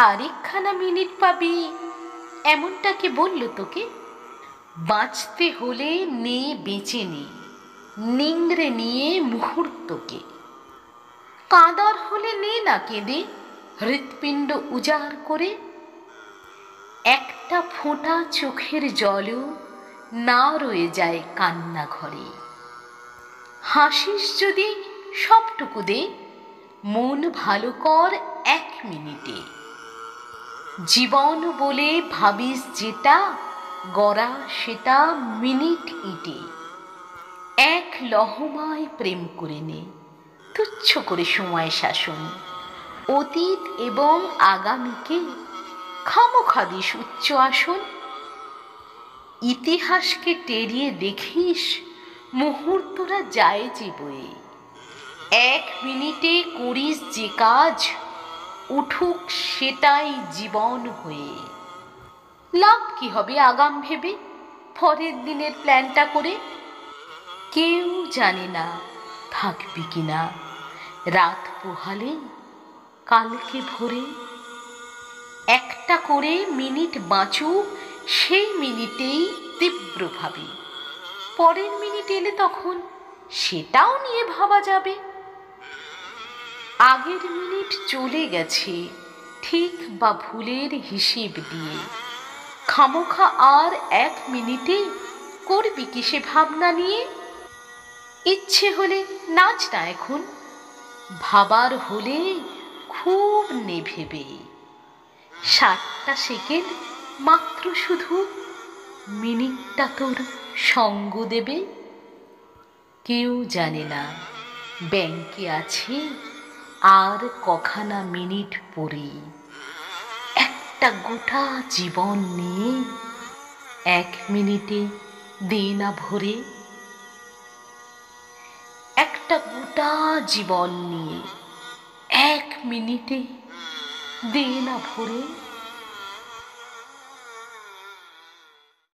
আরেকখানা minute পাবি এমনটা কে বলল তোকে? বাঁচতে হলে নে বেঁচে নে, নিংড়ে নিয়ে মুহূর্তকে। কাঁদার হলে নে না কেঁদে, হৃৎপিণ্ড উজাড় করে। একটা ফোঁটা চোখের জলও না রয়ে যায় কান্না ঘরে। হাসিস যদি সবটুকু দে, মন ভালো কর 1 মিনিটে। জীবন বলে ভাবিস যেটা, গড়া সেটা মিনিট ইটে। এক লহমায় প্রেম করে নে, তুচ্ছ করে সময় শাসন। অতীত এবং আগামীকে খামোখা দিস উচ্চ আসন। ইতিহাসকে টেরিয়ে দেখিস মুহূর্তরা যায় যে বয়ে। 1 মিনিটে করিস যে কাজ, উঠুক সেটাই জীবন হয়ে। লাভ কি হবে আগাম ভেবে, পরের দিনের প্ল্যানটা করে? কেউ জানে না থাকবি কিনা, রাত পোহালে কালকে ভোরে। একটা করে মিনিট বাঁচুক, সেই মিনিটেই তীব্র ভাবি। পরের মিনিট এলে তখন সেটাও নিয়ে ভাবা যাবে। আগের মিনিট চলে গেছে ঠিক বা ভুলের হিসেব দিয়ে। খামোখা আর 1 মিনিটে করবি কি সে ভাবনা নিয়ে? ইচ্ছে হলে নাচ না এখন, ভাবার হলে খুব নে ভেবে। 60টা সেকেন্ড মাত্র, শুধু মিনিটটা তোর সঙ্গ দেবে। কেউ জানে না ব্যাংকে আছে আর কখানা মিনিট পরে। একটা গোটা জীবন নিয়ে 1 মিনিটে দে না ভরে। একটা গোটা জীবন নিয়ে 1 মিনিটে দে না ভরে।